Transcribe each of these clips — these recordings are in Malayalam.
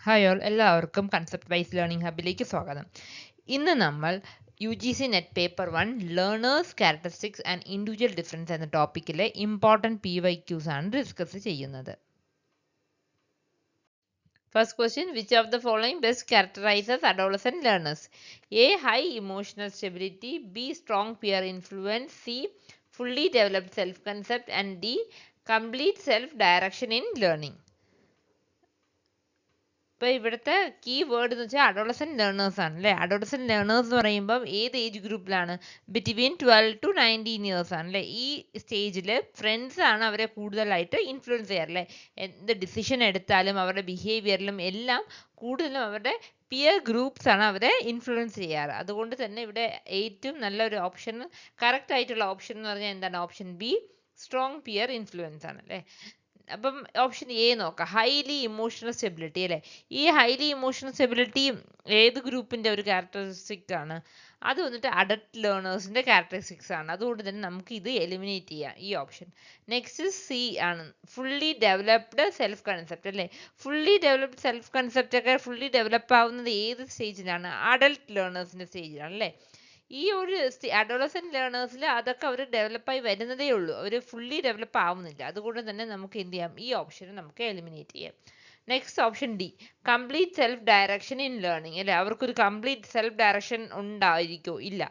ഹായ് ഓൾ, എല്ലാവർക്കും കൺസെപ്റ്റ് വൈസ് ലേണിംഗ് ഹബിലേക്ക് സ്വാഗതം. ഇന്ന് നമ്മൾ UGC net paper 1 learners characteristics and individual difference എന്ന ടോപ്പിക്കിലെ ഇമ്പോർട്ടൻറ്റ് PYQs ആണ് ഡിസ്കസ് ചെയ്യുന്നത്. First question, which of the following best characterizes adolescent learners? A. High emotional stability, B. Strong peer influence, C. Fully developed self-concept, and D. Complete self-direction in learning. ഇപ്പോൾ ഇവിടുത്തെ കീ വേർഡ് എന്ന് വെച്ചാൽ അഡോളസെന്റ് ലേണേഴ്സ് ആണ് അല്ലേ. അഡോളസെന്റ് ലേണേഴ്സ് എന്ന് പറയുമ്പോൾ ഏത് ഏജ് ഗ്രൂപ്പിലാണ്? ബിറ്റ്വീൻ 12 to 19 ഇയേഴ്സ് ആണ് അല്ലേ. ഈ സ്റ്റേജിൽ ഫ്രണ്ട്സ് ആണ് അവരെ കൂടുതലായിട്ട് ഇൻഫ്ലുവൻസ് ചെയ്യാറല്ലേ. എന്ത് ഡിസിഷൻ എടുത്താലും അവരുടെ ബിഹേവിയറിലും എല്ലാം കൂടുതലും അവരുടെ പിയർ ഗ്രൂപ്പ്സ് ആണ് അവരെ ഇൻഫ്ലുവൻസ് ചെയ്യാറ്. അതുകൊണ്ട് തന്നെ ഇവിടെ ഏറ്റവും നല്ലൊരു ഓപ്ഷൻ, കറക്റ്റ് ആയിട്ടുള്ള ഓപ്ഷൻ എന്ന് പറഞ്ഞാൽ എന്താണ്? Option B, strong peer influence ആണ് അല്ലേ. അപ്പം ഓപ്ഷൻ എ നോക്കാം, ഹൈലി ഇമോഷണൽ സ്റ്റെബിലിറ്റി അല്ലേ. ഈ ഹൈലി ഇമോഷണൽ സ്റ്റെബിലിറ്റി ഏത് ഗ്രൂപ്പിന്റെ ഒരു ക്യാരക്ടറിസ്റ്റിക് ആണ്? അത് വന്നിട്ട് അഡൽട്ട് ലേണേഴ്സിന്റെ ക്യാരക്ടറിസ്റ്റിക്സ് ആണ്. അതുകൊണ്ട് തന്നെ നമുക്ക് ഇത് എലിമിനേറ്റ് ചെയ്യാം, ഈ ഓപ്ഷൻ. നെക്സ്റ്റ് സി ആണ്, ഫുള്ളി ഡെവലപ്ഡ് സെൽഫ് കൺസെപ്റ്റ് അല്ലേ. ഫുള്ളി ഡെവലപ്ഡ് സെൽഫ് കൺസെപ്റ്റ് ഒക്കെ ഫുള്ളി ഡെവലപ്പ് ആവുന്നത് ഏത് സ്റ്റേജിലാണ്? അഡൽട്ട് ലേണേഴ്സിന്റെ സ്റ്റേജിലാണ് അല്ലേ. ഈ ഒരു അഡോളസെന്റ് ലേണേഴ്സിൽ അതൊക്കെ അവർ ഡെവലപ്പായി വരുന്നതേ ഉള്ളൂ, അവർ ഫുള്ളി ഡെവലപ്പ് ആവുന്നില്ല. അതുകൊണ്ട് തന്നെ നമുക്ക് എന്ത് ചെയ്യാം, ഈ ഓപ്ഷൻ നമുക്ക് എലിമിനേറ്റ് ചെയ്യാം. Next option D, complete self direction in learning അല്ലേ. അവർക്കൊരു കംപ്ലീറ്റ് സെൽഫ് ഡയറക്ഷൻ ഉണ്ടായിരിക്കോ? ഇല്ല.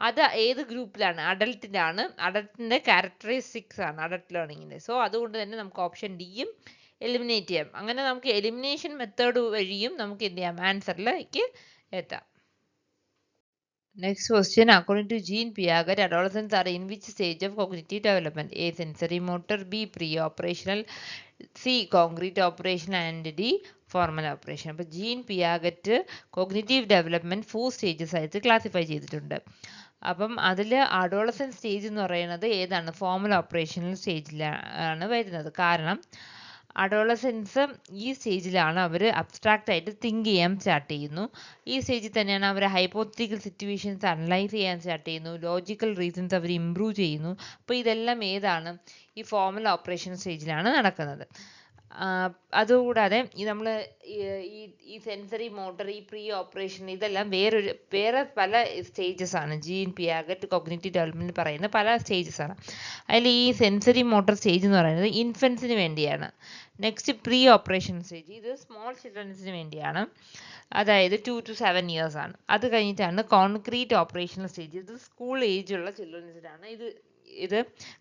അത് ഏത് ഗ്രൂപ്പിലാണ്? അഡൽട്ടിലാണ്. അഡൽട്ടിന്റെ ക്യാരക്ടറിസ്റ്റിക്സ് ആണ് അഡൽട്ട് ലേണിംഗിന്റെ. സോ അതുകൊണ്ട് തന്നെ നമുക്ക് ഓപ്ഷൻ ഡിയും എലിമിനേറ്റ് ചെയ്യാം. അങ്ങനെ നമുക്ക് എലിമിനേഷൻ മെത്തേഡ് വഴിയും നമുക്ക് എന്ത് ചെയ്യാം, ആൻസറിലേക്ക് എത്താം. Next question, according to Jean Piaget, adolescents are in which stage of cognitive development? A. Sensory motor, B. Pre-operational, C. Concrete operational, and D. Formal operation. അപ്പോൾ ജീൻ പിയാഗറ്റ് കോഗ്നിറ്റീവ് ഡെവലപ്മെൻറ്റ് 4 സ്റ്റേജസ് ആയിട്ട് ക്ലാസിഫൈ ചെയ്തിട്ടുണ്ട്. അപ്പം അതിൽ അഡോളസെൻറ്റ് സ്റ്റേജ് എന്ന് പറയുന്നത് ഏതാണ്? ഫോർമൽ ഓപ്പറേഷണൽ സ്റ്റേജിലാണ് വരുന്നത്. കാരണം അഡോളസെൻസ് ഈ സ്റ്റേജിലാണ് അവർ അബ്സ്ട്രാക്റ്റ് ആയിട്ട് തിങ്ക് ചെയ്യാൻ സ്റ്റാർട്ട് ചെയ്യുന്നു. ഈ സ്റ്റേജിൽ തന്നെയാണ് അവർ ഹൈപ്പോത്തറ്റിക്കൽ സിറ്റുവേഷൻസ് അനലൈസ് ചെയ്യാൻ സ്റ്റാർട്ട് ചെയ്യുന്നു. ലോജിക്കൽ റീസൺസ് അവർ ഇംപ്രൂവ് ചെയ്യുന്നു. അപ്പോൾ ഇതെല്ലാം ഏതാണ്? ഈ ഫോർമൽ ഓപ്പറേഷൻ സ്റ്റേജിലാണ് നടക്കുന്നത്. അതുകൂടാതെ നമ്മൾ ഈ സെൻസറി മോട്ടർ, ഈ പ്രീ ഓപ്പറേഷൻ, ഇതെല്ലാം വേറെ പല സ്റ്റേജസ് ആണ്. ജീൻ പിയാഗറ്റ് കോഗ്നിറ്റീവ് ഡെവലപ്മെന്റ് പറയുന്ന പല സ്റ്റേജസ് ആണ്. അതിൽ ഈ സെൻസറി മോട്ടർ സ്റ്റേജ് എന്ന് പറയുന്നത് ഇൻഫൻസിന് വേണ്ടിയാണ്. നെക്സ്റ്റ് പ്രീ ഓപ്പറേഷൻ സ്റ്റേജ്, ഇത് സ്മോൾ ചിൽഡ്രൻസിന് വേണ്ടിയാണ്, അതായത് 2 to 7 ഇയേഴ്സ് ആണ്. അത് കഴിഞ്ഞിട്ടാണ് കോൺക്രീറ്റ് ഓപ്പറേഷണൽ സ്റ്റേജ്, ഇത് സ്കൂൾ ഏജുള്ള ചിൽഡ്രൻസിനാണ് ഇത്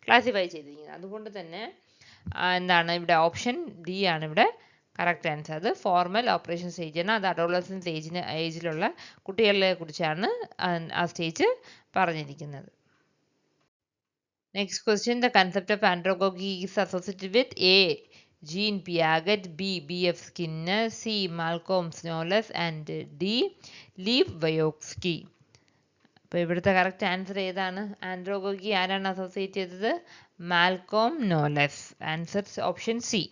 ക്ലാസിഫൈ ചെയ്തിരിക്കുന്നത്. അതുകൊണ്ട് തന്നെ എന്താണ് ഇവിടെ ഓപ്ഷൻ ഡി ആണ് ഇവിടെ കറക്റ്റ് ആൻസർ. അത് ഫോർമൽ ഓപ്പറേഷൻ സ്റ്റേജ് ആണ്. അത് അഡോളസെൻസ് ഏജിലുള്ള കുട്ടികളെ കുറിച്ചാണ് ആ സ്റ്റേജ് പറഞ്ഞിരിക്കുന്നത്. Next question, the concept of andragogy is associated with A. Jean Piaget, B. B.F. Skinner, C. Malcolm Knowles, and D. Lev Vygotsky. അപ്പോൾ ഇവിടുത്തെ കറക്റ്റ് ആൻസർ ഏതാണ്? ആൻഡ്രോഗോഗി ആരാണ് അസോസിയേറ്റ് ചെയ്തത്? Malcolm Knowles. Answer option C.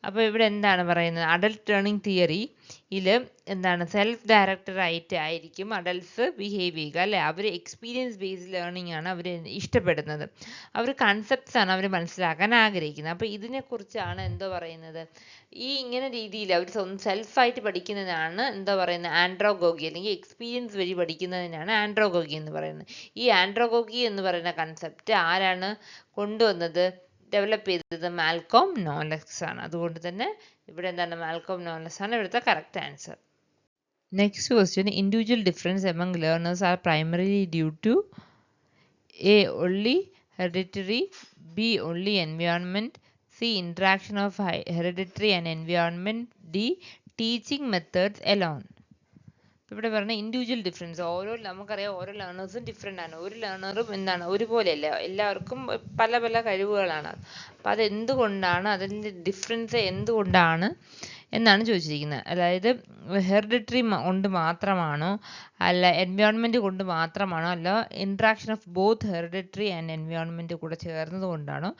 അപ്പോൾ ഇവിടെ എന്താണ് പറയുന്നത്? അഡൽട്ട് ലേണിംഗ് തിയറിയിൽ എന്താണ്, സെൽഫ് ഡയറക്റ്റഡ് ആയിരിക്കും അഡൽട്ട്സ് ബിഹേവ് ചെയ്യുക അല്ലേ. അവർ എക്സ്പീരിയൻസ് ബേസ്ഡ് ലേണിംഗ് ആണ് അവർ ഇഷ്ടപ്പെടുന്നത്. അവർ കൺസെപ്റ്റ്സ് ആണ് അവർ മനസ്സിലാക്കാൻ ആഗ്രഹിക്കുന്നത്. അപ്പോൾ ഇതിനെക്കുറിച്ചാണ് എന്തോ പറയുന്നത്, ഈ ഇങ്ങനെ രീതിയിൽ അവർ സെൽഫായിട്ട് പഠിക്കുന്നതാണ് എന്താ പറയുന്നത്, ആൻഡ്രോഗോഗി, അല്ലെങ്കിൽ എക്സ്പീരിയൻസ് വഴി പഠിക്കുന്നതിനാണ് ആൻഡ്രോഗോഗി എന്ന് പറയുന്നത്. ഈ ആൻഡ്രോഗോഗി എന്ന് പറയുന്ന കൺസെപ്റ്റ് ആരാണ് കൊണ്ടുവന്നത്, ഡെവലപ്പ് ചെയ്തത്? മാൽക്കോം നോലസ് ആണ്. അതുകൊണ്ട് തന്നെ ഇവിടെ എന്താണ്, മാൽക്കോം നോലസ് ആണ് ഇവിടുത്തെ correct answer. Next question, individual difference among learners are primarily due to A. only hereditary, B. only environment, C. interaction of hereditary and environment, D. teaching methods alone. ഇവിടെ പറഞ്ഞ ഇൻഡിവിജ്വൽ ഡിഫറൻസ്, നമുക്കറിയാം ഓരോ ലേണേഴ്സും ഡിഫറെൻ്റ് ആണ്. ഒരു ലേണറും എന്താണ് ഒരുപോലെയല്ല, എല്ലാവർക്കും പല പല കഴിവുകളാണ്. അപ്പം അതെന്തുകൊണ്ടാണ്, അതിൻ്റെ ഡിഫറൻസ് എന്തുകൊണ്ടാണ് എന്നാണ് ചോദിച്ചിരിക്കുന്നത്. അതായത് ഹെറിഡിറ്ററി കൊണ്ട് മാത്രമാണോ, അല്ല എൻവയോൺമെൻറ്റ് കൊണ്ട് മാത്രമാണോ, അല്ല interaction of both hereditary and environment കൂടെ ചേർന്നത് കൊണ്ടാണോ,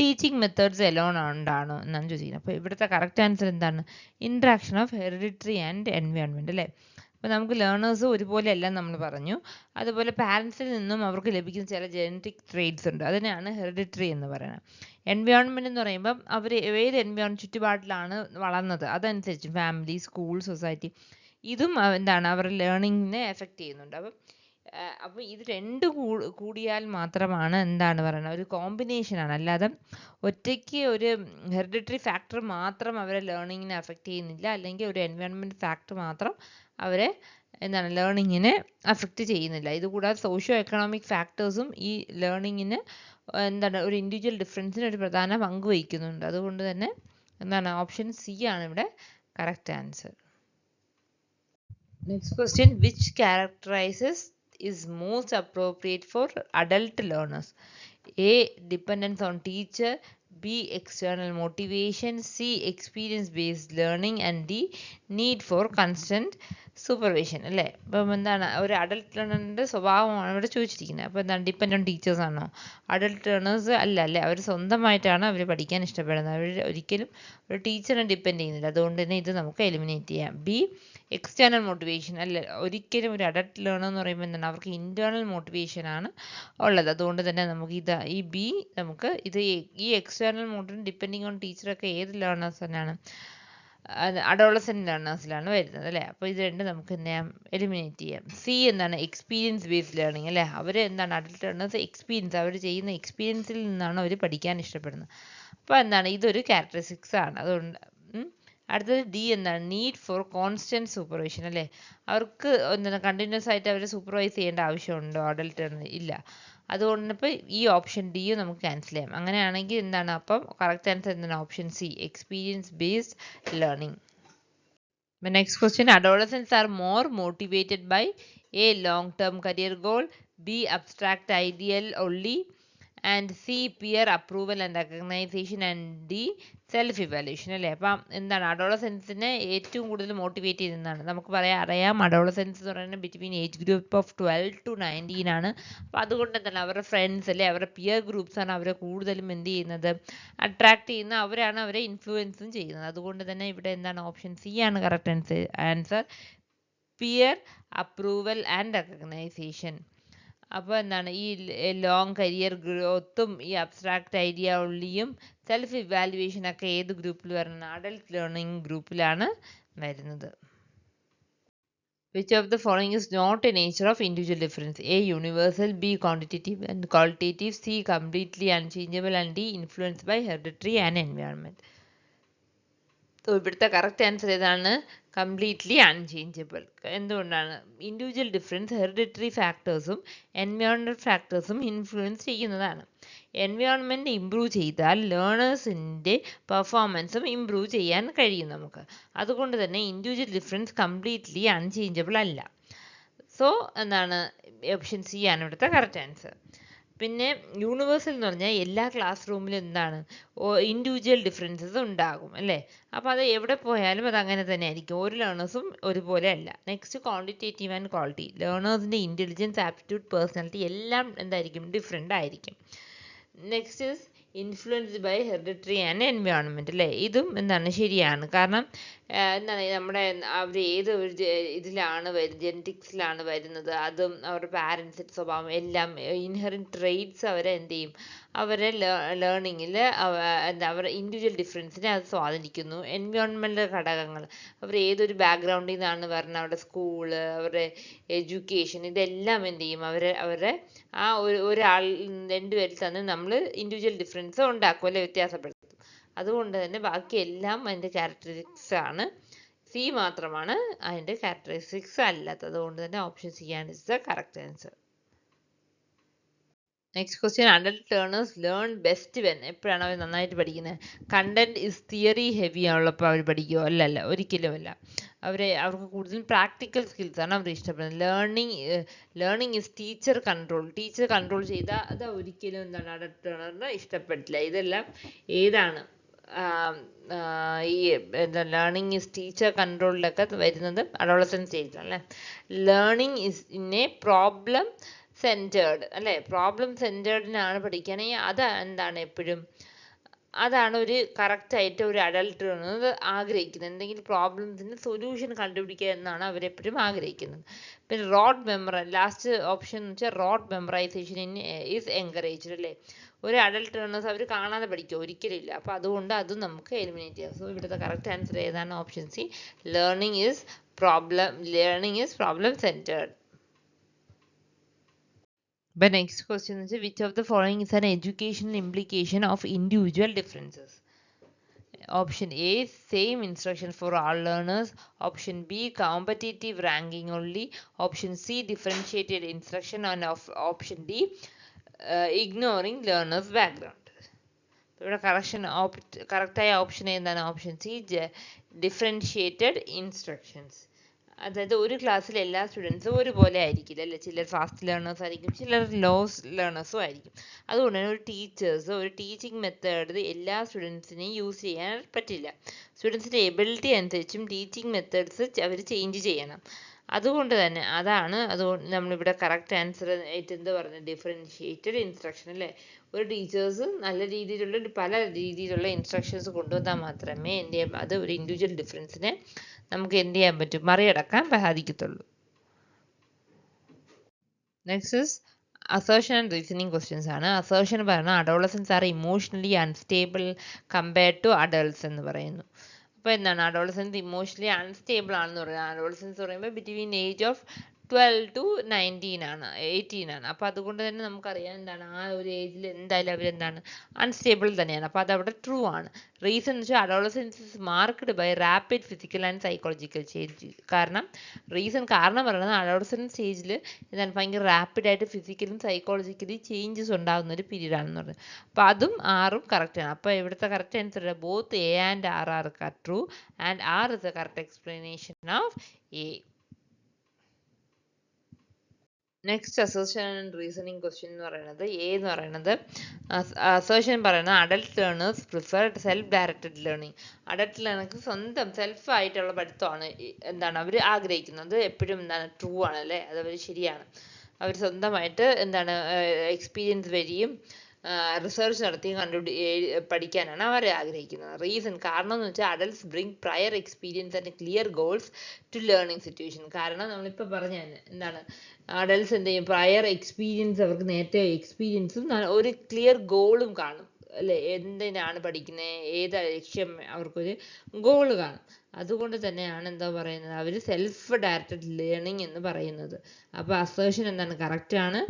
ടീച്ചിങ് മെത്തേഡ്സ് എലോൺ ഉണ്ടാണോ എന്നാണ് ചോദിച്ചിരിക്കുന്നത്. അപ്പോൾ ഇവിടുത്തെ കറക്റ്റ് ആൻസർ എന്താണ്? Interaction of hereditary and environment അല്ലേ. അപ്പോൾ നമുക്ക് ലേണേഴ്സ് ഒരുപോലെയല്ല നമ്മൾ പറഞ്ഞു. അതുപോലെ പാരൻസിൽ നിന്നും അവർക്ക് ലഭിക്കുന്ന ചില ജനറ്റിക് ട്രേറ്റ്സ് ഉണ്ട്, അതിനെയാണ് ഹെറിഡിറ്ററി എന്ന് പറയുന്നത്. എൻവയോൺമെൻറ്റ് എന്ന് പറയുമ്പം അവർ ഏത് ചുറ്റുപാടിലാണ് വളർന്നത് അതനുസരിച്ച് ഫാമിലി, സ്കൂൾ, സൊസൈറ്റി, ഇതും എന്താണ് അവരുടെ ലേണിങ്ങിനെ എഫക്റ്റ് ചെയ്യുന്നുണ്ട്. അപ്പോൾ ഇത് രണ്ട് കൂടിയാൽ മാത്രമാണ് എന്താണ് പറയുന്നത് ഒരു കോമ്പിനേഷനാണ്, അല്ലാതെ ഒറ്റയ്ക്ക് ഒരു ഹെറിഡിറ്ററി ഫാക്ടർ മാത്രം അവരെ ലേണിങ്ങിനെ അഫക്റ്റ് ചെയ്യുന്നില്ല, അല്ലെങ്കിൽ ഒരു എൻവയോൺമെൻറ്റ് ഫാക്ടർ മാത്രം അവരെ എന്താണ് ലേണിങ്ങിനെ അഫക്റ്റ് ചെയ്യുന്നില്ല. ഇതുകൂടാതെ സോഷ്യോ എക്കണോമിക് ഫാക്ടേഴ്സും ഈ ലേണിങ്ങിന് എന്താണ് ഒരു ഇൻഡിവിജ്വൽ ഡിഫറൻസിന് ഒരു പ്രധാന പങ്ക് വഹിക്കുന്നുണ്ട്. അതുകൊണ്ട് തന്നെ എന്താണ് ഓപ്ഷൻ സി ആണ് ഇവിടെ correct answer. Next question, which characterizes is most appropriate for adult learners? A. Dependence on teacher. B. External motivation. C. Experience-based learning. And D. Need for constant supervision. അല്ലേ? അപ്പം എന്താണ് ഒരു അഡൽട്ട് ലേണറിൻ്റെ സ്വഭാവമാണ് ഇവിടെ ചോദിച്ചിരിക്കുന്നത്. അപ്പോൾ എന്താണ് ഡിപ്പെൻഡ് ഓൺ ടീച്ചേഴ്സ് ആണോ? അഡൽട്ട് ലേണേഴ്സ് അല്ലേ, അവർ സ്വന്തമായിട്ടാണ് അവർ പഠിക്കാൻ ഇഷ്ടപ്പെടുന്നത്, അവർ ഒരിക്കലും ഒരു ടീച്ചറിനെ ഡിപ്പെൻഡ് ചെയ്യുന്നില്ല. അതുകൊണ്ട് തന്നെ ഇത് നമുക്ക് എലിമിനേറ്റ് ചെയ്യാം. ബി. എക്സ്റ്റേണൽ മോട്ടിവേഷൻ അല്ല, ഒരിക്കലും ഒരു അഡൽട്ട് ലേണർ എന്ന് പറയുമ്പോൾ എന്താണ് അവർക്ക് ഇൻറ്റേർണൽ മോട്ടിവേഷൻ ആണ് ഉള്ളത്. അതുകൊണ്ട് തന്നെ നമുക്ക് ഈ ബി നമുക്ക് ഈ എക്സ്റ്റേണൽ മോട്ടിവേഷൻ ഡിപ്പെൻഡിങ് ഓൺ ടീച്ചറൊക്കെ ഏത് ലേണേഴ്സ് തന്നെയാണ് അഡോളസെൻ്റ് ലേണേഴ്സിലാണ് വരുന്നത് അല്ലേ. അപ്പോൾ ഇത് രണ്ട് നമുക്ക് എലിമിനേറ്റ് ചെയ്യാം. സി എന്താണ് എക്സ്പീരിയൻസ് ബേസ്ഡ് ലേണിംഗ് അല്ലേ, അവർ എന്താണ് അഡൽട്ട് ലേണേഴ്സ് എക്സ്പീരിയൻസ്, അവർ ചെയ്യുന്ന എക്സ്പീരിയൻസിൽ നിന്നാണ് അവർ പഠിക്കാൻ ഇഷ്ടപ്പെടുന്നത്. അപ്പോൾ എന്താണ് ഇതൊരു ക്യാരക്ടറിസ്റ്റിക്സ് ആണ്. അതുകൊണ്ട് അടുത്തത് ഡി എന്താണ് നീഡ് ഫോർ കോൺസ്റ്റൻറ്റ് സൂപ്പർവിഷൻ അല്ലേ, അവർക്ക് എന്താണ് കണ്ടിന്യൂസ് ആയിട്ട് അവരെ സൂപ്പർവൈസ് ചെയ്യേണ്ട ആവശ്യമുണ്ടോ അഡൽട്ട് ഇല്ല. അതുകൊണ്ട് ഇപ്പോൾ ഈ ഓപ്ഷൻ ഡിയും നമുക്ക് ക്യാൻസൽ ചെയ്യാം. അങ്ങനെയാണെങ്കിൽ എന്താണ് അപ്പം കറക്റ്റ് ആൻസർ എന്താണ് option C experience based learning. Next question, adolescents are more motivated by A. long-term career goal, B. abstract ideal only, and C. peer approval and recognition, and D. Self evaluation അല്ലേ. അപ്പം എന്താണ് അഡോളസെൻസിനെ ഏറ്റവും കൂടുതൽ മോട്ടിവേറ്റ് ചെയ്യുന്നതാണ് നമുക്ക് അറിയാം. അഡോളസെൻസ് എന്ന് പറയുന്നത് between age group of 12 to 19 ആണ്. അപ്പം അതുകൊണ്ട് തന്നെ അവരുടെ ഫ്രണ്ട്സ് അല്ലേ, അവരുടെ പിയർ ഗ്രൂപ്പ്സ് ആണ് അവരെ കൂടുതലും എന്ത് ചെയ്യുന്നത് അട്രാക്ട് ചെയ്യുന്ന, അവരാണ് അവരെ ഇൻഫ്ലുവൻസും ചെയ്യുന്നത്. അതുകൊണ്ട് തന്നെ ഇവിടെ എന്താണ് ഓപ്ഷൻ സി ആണ് correct answer peer approval and recognition. അപ്പോൾ എന്താണ് ഈ ലോങ് കരിയർ ഗ്രോത്തും ഈ അബ്സ്ട്രാക്ട് ഐഡിയ ഉള്ളിയും സെൽഫ് ഇവാലുവേഷനൊക്കെ ഏത് ഗ്രൂപ്പിൽ വരുന്നത് അഡൽട്ട് ലേണിംഗ് ഗ്രൂപ്പിലാണ് വരുന്നത്. Which of the following is not a nature of individual difference? A. universal, B. quantitative and qualitative, C. completely unchangeable, and D. influenced by hereditary and environment. So ഇവിടുത്തെ കറക്റ്റ് ആൻസർ ഏതാണ് കംപ്ലീറ്റ്ലി അൺചേഞ്ചബിൾ. എന്തുകൊണ്ടാണ് ഇൻഡിവിജ്വൽ ഡിഫറൻസ് ഹെറിഡിറ്ററി ഫാക്ടേഴ്സും എൻവയോൺമെൻറ്റൽ ഫാക്ടേഴ്സും ഇൻഫ്ലുവൻസ് ചെയ്യുന്നതാണ്. എൻവയോൺമെൻറ്റ് ഇമ്പ്രൂവ് ചെയ്താൽ ലേണേഴ്സിൻ്റെ പെർഫോമൻസും ഇമ്പ്രൂവ് ചെയ്യാൻ കഴിയും നമുക്ക്. അതുകൊണ്ട് തന്നെ ഇൻഡിവിജ്വൽ ഡിഫറൻസ് കംപ്ലീറ്റ്ലി അൺചേഞ്ചബിൾ അല്ല. സോ എന്താണ് ഓപ്ഷൻ സി ആണ് ഇവിടുത്തെ കറക്റ്റ് ആൻസർ. പിന്നെ യൂണിവേഴ്സൽ എന്ന് പറഞ്ഞാൽ എല്ലാ ക്ലാസ് റൂമിലും എന്താണ് ഇൻഡിവിജ്വൽ ഡിഫറൻസസ് ഉണ്ടാകും അല്ലേ. അപ്പോൾ അത് എവിടെ പോയാലും അത് അങ്ങനെ തന്നെ ആയിരിക്കും, ഒരു ലേണേഴ്സും ഒരുപോലെ അല്ല. നെക്സ്റ്റ് ക്വാണ്ടിറ്റേറ്റീവ് ആൻഡ് ക്വാളിറ്റി, ലേണേഴ്സിൻ്റെ ഇൻ്റലിജൻസ്, ആപ്റ്റിറ്റ്യൂഡ്, പേഴ്സണാലിറ്റി എല്ലാം എന്തായിരിക്കും ഡിഫറെൻ്റ് ആയിരിക്കും. Next is influenced by hereditary and environment അല്ലേ. ഇതും എന്താണ് ശരിയാണ്. കാരണം എന്താണ് നമ്മുടെ അവർ ഏത് ഒരു ഇതിലാണ് ജെനറ്റിക്സിലാണ് വരുന്നത്, അതും അവരുടെ പാരൻസിൻ്റെ സ്വഭാവം എല്ലാം ഇൻഹെറിറ്റ് ട്രെയ്റ്റ്സ് അവരെ എന്ത് ചെയ്യും അവരെ ലേണിങ്ങിൽ എന്താ അവരുടെ ഇൻഡിവിജ്വൽ ഡിഫറൻസിനെ അത് സ്വാധീനിക്കുന്നു. എൻവയോൺമെൻറ്റൽ ഘടകങ്ങൾ, അവർ ഏതൊരു ബാക്ക്ഗ്രൗണ്ടിൽ നിന്നാണ് വരുന്നത്, അവരുടെ സ്കൂള്, അവരുടെ എഡ്യൂക്കേഷൻ, ഇതെല്ലാം എന്ത് ചെയ്യും അവരുടെ ആ ഒരാൾ രണ്ടുപേരിൽ തന്നെ നമ്മൾ ഇൻഡിവിജ്വൽ ഡിഫറൻസ് ഉണ്ടാക്കും അല്ലെ, വ്യത്യാസപ്പെടുത്തും. അതുകൊണ്ട് തന്നെ ബാക്കി എല്ലാം അതിൻ്റെ ക്യാരക്ടറിസ്റ്റിക്സ് ആണ്. സി മാത്രമാണ് അതിൻ്റെ ക്യാരക്ടറിസ്റ്റിക്സ് അല്ലാത്തത്. അതുകൊണ്ട് തന്നെ ഓപ്ഷൻ സി ആണ് is the correct answer. Next question, adult learners learn best when, എപ്പോഴാണ് അവർ നന്നായിട്ട് പഠിക്കുന്നത്? കണ്ടന്റ് ഇസ് തിയറി ഹെവി ആണുള്ളപ്പോൾ അവർ പഠിക്കുമോ? അല്ല, ഒരിക്കലും അല്ല. അവർക്ക് കൂടുതലും പ്രാക്ടിക്കൽ സ്കിൽസാണ് അവർ ഇഷ്ടപ്പെടുന്നത്. ലേണിംഗ് ഇസ് ടീച്ചർ കൺട്രോൾ ചെയ്താൽ അത് ഒരിക്കലും എന്താണ് അഡൽട്ട് ലേണറിന് ഇഷ്ടപ്പെട്ടില്ല. ഇതെല്ലാം ഏതാണ് ഈ എന്താ ലേണിംഗ് ഇസ് ടീച്ചർ കൺട്രോളിലൊക്കെ വരുന്നത് അഡോളസെന്റ് സ്റ്റേജിലാണ് അല്ലേ. Learning is in A problem centred അല്ലേ, പ്രോബ്ലം സെൻറ്റേർഡിനാണ് പഠിക്കുകയാണെങ്കിൽ അത് എന്താണ് എപ്പോഴും അതാണ് ഒരു കറക്റ്റ് ആയിട്ട് ഒരു അഡൽട്ട് ആഗ്രഹിക്കുന്നത്. എന്തെങ്കിലും പ്രോബ്ലംസിന് സൊല്യൂഷൻ കണ്ടുപിടിക്കുക എന്നാണ് അവരെപ്പോഴും ആഗ്രഹിക്കുന്നത്. പിന്നെ റോഡ് ലാസ്റ്റ് ഓപ്ഷൻ എന്ന് വെച്ചാൽ റോഡ് മെമ്മറൈസേഷൻ ഈസ് എൻകറേജ്ഡ് അല്ലേ. ഒരു അഡൽട്ട് ലേണേഴ്സ് അവർ കാണാതെ പഠിക്കുക ഒരിക്കലും ഇല്ല. അപ്പോൾ അതുകൊണ്ട് അതും നമുക്ക് എലിമിനേറ്റ് ചെയ്യാം. സോ ഇവിടുത്തെ കറക്റ്റ് ആൻസർ ഏതാണ്? Option C, learning is problem centred. The next question is, which of the following is an educational implication of individual differences? Option A, same instruction for all learners. Option B, competitive ranking only. Option C, differentiated instruction. And option D, ignoring learners background. ഇവിടെ കറക്റ്റായ ഓപ്ഷൻ ഏതാണ്? Option C, differentiated instructions. അതായത് ഒരു ക്ലാസ്സിൽ എല്ലാ സ്റ്റുഡൻസും ഒരുപോലെ ആയിരിക്കില്ല അല്ലേ. ചിലർ ഫാസ്റ്റ് ലേണേഴ്സ് ആയിരിക്കും, ചിലർ ലോ ലേണേഴ്സും ആയിരിക്കും. അതുകൊണ്ട് തന്നെ ഒരു ടീച്ചിങ് മെത്തേഡ് എല്ലാ സ്റ്റുഡൻസിനെയും യൂസ് ചെയ്യാൻ പറ്റില്ല. സ്റ്റുഡൻസിൻ്റെ എബിലിറ്റി അനുസരിച്ചും ടീച്ചിങ് മെത്തേഡ്സ് അവർ ചേഞ്ച് ചെയ്യണം. അതുകൊണ്ട് തന്നെ അതുകൊണ്ട് നമ്മളിവിടെ കറക്റ്റ് ആൻസർ ആയിട്ട് എന്താ പറയുന്നത്? ഡിഫറൻഷിയേറ്റഡ് ഇൻസ്ട്രക്ഷൻ അല്ലേ. ഒരു ടീച്ചേഴ്സ് നല്ല രീതിയിലുള്ള പല രീതിയിലുള്ള ഇൻസ്ട്രക്ഷൻസ് കൊണ്ടുവന്നാൽ മാത്രമേ എന്ത് ചെയ്യാൻ അത് ഒരു ഇൻഡിവിജ്വൽ ഡിഫറൻസിനെ നമുക്ക് എന്ത് ചെയ്യാൻ പറ്റും? മറികടക്കാൻ സാധിക്കത്തുള്ളൂ. Next is assertion and reasoning questions ആണ്. അസേർഷൻ പറയുന്നത് adolescents are emotionally unstable compared to adults എന്ന് പറയുന്നു. അപ്പോൾ എന്താണ്? അഡോളസൻസ് ഇമോഷണലി അൺസ്റ്റേബിൾ ആണെന്ന് പറയുന്നത്. അഡോളസൻസ് പറയുമ്പോൾ ബിറ്റ്വീൻ ഏജ് ഓഫ് 12 to 18 ആണ്. അപ്പോൾ അതുകൊണ്ട് തന്നെ നമുക്കറിയാം എന്താണ്, ആ ഒരു ഏജിൽ എന്തായാലും അവരെന്താണ് അൺസ്റ്റേബിൾ തന്നെയാണ്. അപ്പോൾ അതവിടെ ട്രൂ ആണ്. റീസൺ എന്ന് വെച്ചാൽ adolescence is marked by rapid physical and psychological change. കാരണം പറയുന്നത് അഡോളസൻസ് സ്റ്റേജിൽ എന്താണ് ഭയങ്കര റാപ്പിഡായിട്ട് ഫിസിക്കലും സൈക്കോളജിക്കലി ചേഞ്ചസ് ഉണ്ടാകുന്ന ഒരു പീരീഡ് ആണെന്ന് പറയുന്നത്. അപ്പോൾ അതും ആറും കറക്റ്റാണ്. അപ്പോൾ ഇവിടുത്തെ correct answer both A and R are true and R is a correct explanation of A. Next assertion and reasoning question എന്ന് പറയുന്നത് എന്ന് പറയുന്നത് അസേർഷൻ പറയുന്നത് adult learners prefer self directed learning. Adult learners സ്വന്തം സെൽഫായിട്ടുള്ള പഠിത്തമാണ് എന്താണ് അവർ ആഗ്രഹിക്കുന്നത്. എപ്പോഴും എന്താണ് ട്രൂ ആണ് അല്ലേ, അതവർ ശരിയാണ്. അവർ സ്വന്തമായിട്ട് എന്താണ് എക്സ്പീരിയൻസ് വഴിയും റിസർച്ച് നടത്തിയും പഠിക്കാനാണ് അവർ ആഗ്രഹിക്കുന്നത്. റീസൺ കാരണം എന്ന് വെച്ചാൽ adults bring prior experience and clear goals to learning situation. കാരണം നമ്മളിപ്പോൾ പറഞ്ഞ എന്താണ് അഡൽട്സ് എന്ത് ചെയ്യും? പ്രയർ എക്സ്പീരിയൻസ്, അവർക്ക് നേരത്തെ എക്സ്പീരിയൻസും ഒരു ക്ലിയർ ഗോളും കാണും അല്ലേ. എന്തിനാണ് പഠിക്കുന്നത്, ഏതാ ലക്ഷ്യം, അവർക്കൊരു ഗോള് കാണും. അതുകൊണ്ട് തന്നെയാണ് എന്താ പറയുന്നത് അവർ സെൽഫ് ഡയറക്റ്റഡ് ലേണിംഗ് എന്ന് പറയുന്നത്. അപ്പോൾ അസേർഷൻ എന്താണ് കറക്റ്റ് ആണ്,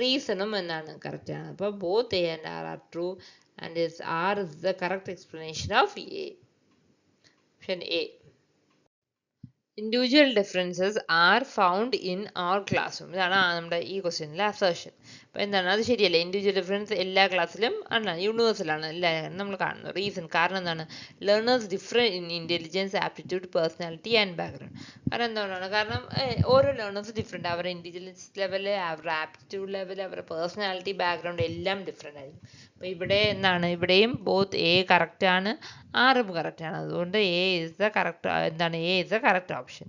റീസണും എന്താണ് കറക്റ്റ് ആണ്. അപ്പോൾ both A and R are true and R is the correct explanation of A. Option A. Individual differences are found in our classroom. ഇതാണ് നമ്മുടെ ഈ ക്വസ്റ്റ്യനിലെ അസേർഷൻ. അപ്പോൾ എന്താണ് അത് ശരിയല്ലേ? ഇൻഡിവിജ്വൽ ഡിഫറൻസ് എല്ലാ ക്ലാസ്സിലും ആണ്, യൂണിവേഴ്സലാണ് എല്ലാവരും നമ്മൾ കാണുന്നത്. റീസൺ കാരണം എന്താണ്? Learners different in intelligence, aptitude, personality and background. കാരണം എന്തുകൊണ്ടാണ്? കാരണം ഓരോ ലേണേഴ്സ് ഡിഫറെൻറ്റ്. അവരുടെ ഇൻ്റലിജൻസ് ലെവൽ, അവരുടെ ആപ്റ്റിറ്റ്യൂഡ് ലെവൽ, അവരുടെ പേഴ്സണാലിറ്റി, ബാക്ക്ഗ്രൗണ്ട് എല്ലാം ഡിഫറെൻ്റ് ആയിരിക്കും. അപ്പോൾ ഇവിടെ എന്താണ് ഇവിടെയും ബോത്ത് എ കറക്റ്റ് ആണ്, ആറും കറക്റ്റ് ആണ്. അതുകൊണ്ട് A is the correct option.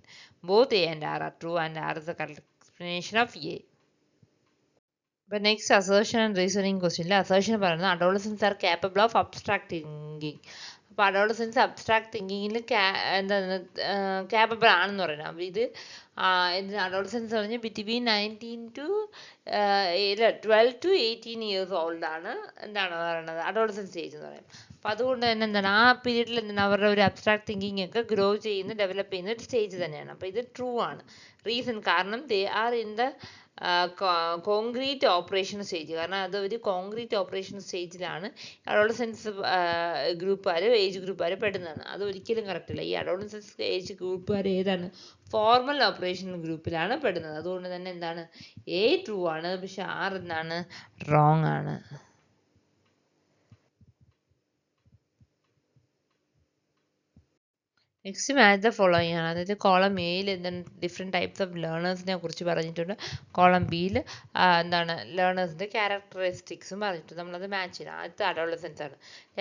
Both A and R are true and R is the correct explanation of A. അപ്പോൾ നെക്സ്റ്റ് അസേർഷൻ ആൻഡ് റീസണിങ് ക്വസ്റ്റ്യനിൽ അസേർഷൻ പറയുന്നത് adolescents are capable of abstract thinking. അപ്പോൾ അഡോളസൻസ് അബ്സ്ട്രാക്ട് തിങ്കിങ്ങിൽ എന്താണ് കേപ്പബിൾ ആണെന്ന് പറയുന്നത്. അപ്പോൾ ഇത് അഡോളസൻസ് പറഞ്ഞാൽ ബിറ്റ്വീൻ 12 to 18 ഇയേഴ്സ് ഓൾഡ് ആണ് എന്താണ് പറയുന്നത് അഡോളസൻസ് സ്റ്റേജ് എന്ന് പറയുന്നത്. അപ്പോൾ അതുകൊണ്ട് തന്നെ എന്താണ് ആ പീരീഡിൽ എന്താണ് അവരുടെ ഒരു അബ്സ്ട്രാക്ട് തിങ്കിങ് ഒക്കെ ഗ്രോ ചെയ്യുന്ന ഡെവലപ്പ് ചെയ്യുന്ന ഒരു സ്റ്റേജ് തന്നെയാണ്. അപ്പോൾ ഇത് ട്രൂ ആണ്. റീസൺ കാരണം they are in the concrete operation stage. കാരണം അത് ഒരു കോൺക്രീറ്റ് ഓപ്പറേഷൻ സ്റ്റേജിലാണ് അഡോളസൻസ് ഏജ് ഗ്രൂപ്പുകാർ പെടുന്നതാണ്. അത് ഒരിക്കലും കറക്റ്റ് അല്ല. ഈ അഡോളസൻസ് ഏജ് ഗ്രൂപ്പുകാർ ഏതാണ്? ഫോർമൽ ഓപ്പറേഷൻ ഗ്രൂപ്പിലാണ് പെടുന്നത്. അതുകൊണ്ട് തന്നെ എന്താണ് എ ട്രൂ ആണ്, പക്ഷെ ആർ എന്താണ് റോങ് ആണ്. നെക്സ്റ്റ് മാച്ച് ദ ഫോളോയിങ് ആണ്. അതായത് കോളം എയിൽ എന്താണ് ഡിഫറെൻറ്റ് ടൈപ്സ് ഓഫ് ലേണേഴ്സിനെ കുറിച്ച് പറഞ്ഞിട്ടുണ്ട്. കോളം ബിയിൽ എന്താണ് ലേണേഴ്സിൻ്റെ ക്യാരക്ടറിസ്റ്റിക്സും പറഞ്ഞിട്ടുണ്ട്. നമ്മളത് മാച്ച് ചെയ്യണം. ആദ്യത്തെ അഡോളസൻസ് ആണ്.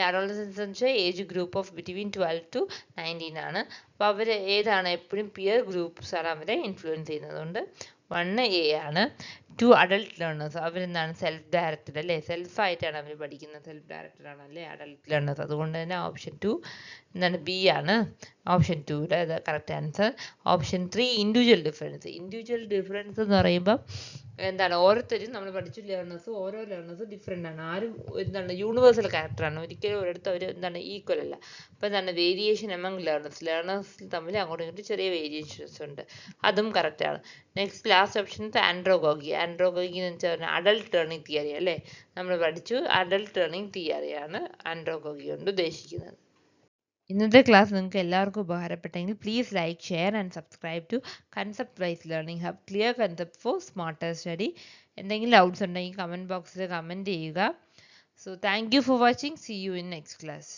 അഡോളസൻസ് എന്ന് വെച്ചാൽ age group of between 12 to 19 ആണ്. അപ്പോൾ അവർ ഏതാണ്? എപ്പോഴും പിയർ ഗ്രൂപ്പ്സ് ആണ് അവരെ ഇൻഫ്ലുവൻസ് ചെയ്യുന്നത്. അതുകൊണ്ട് 1 എ ആണ്. ടു അഡൾട്ട് ലേണേഴ്സ് അവരെന്താണ് സെൽഫ് ഡയറക്റ്റഡ് അല്ലേ, സെൽഫായിട്ടാണ് അവർ പഠിക്കുന്നത്, സെൽഫ് ഡയറക്റ്റഡ് ആണ് അല്ലേ അഡൾട്ട് ലേണേഴ്സ്. അതുകൊണ്ട് തന്നെ ഓപ്ഷൻ 2 എന്താണ് ബി ആണ് ഓപ്ഷൻ 2യുടെ correct answer. Option 3 individual difference. Individual difference എന്ന് പറയുമ്പോൾ എന്താണ് ഓരോരുത്തരും നമ്മൾ പഠിച്ച ലേണേഴ്സ് ഓരോ ലേണേഴ്സ് ഡിഫറെൻ്റ് ആണ്. ആരും എന്താണ് യൂണിവേഴ്സൽ ക്യാരക്ടറാണ്, ഒരിക്കലും ഒരിടത്ത് അവർ എന്താണ് ഈക്വൽ അല്ല. അപ്പോൾ എന്താണ് വേരിയേഷൻ എമംഗ് ലേണേഴ്സ് തമ്മിൽ അങ്ങോട്ടും ഇങ്ങോട്ടും ചെറിയ വേരിയേഷൻസ് ഉണ്ട്, അതും കറക്റ്റാണ്. Next last option andragogy. Andragogy എന്ന് വെച്ചാൽ അഡൾട്ട് ടേണിംഗ് തിയറി അല്ലേ, നമ്മൾ പഠിച്ചു അഡൾട്ട് ടേണിംഗ് തിയറിയാണ് ആൻഡ്രോഗോഗി കൊണ്ട് ഉദ്ദേശിക്കുന്നത്. ഇന്നത്തെ ക്ലാസ് നിങ്ങൾക്ക് എല്ലാവർക്കും ഉപകാരപ്പെട്ടെങ്കിൽ please like, share and subscribe to concept wise learning hub, clear concept for smarter study. എന്തെങ്കിലും ഡൗട്ട്സ് ഉണ്ടെങ്കിൽ കമൻറ്റ് ബോക്സിൽ കമൻറ്റ് ചെയ്യുക. So thank you for watching. See you in next class.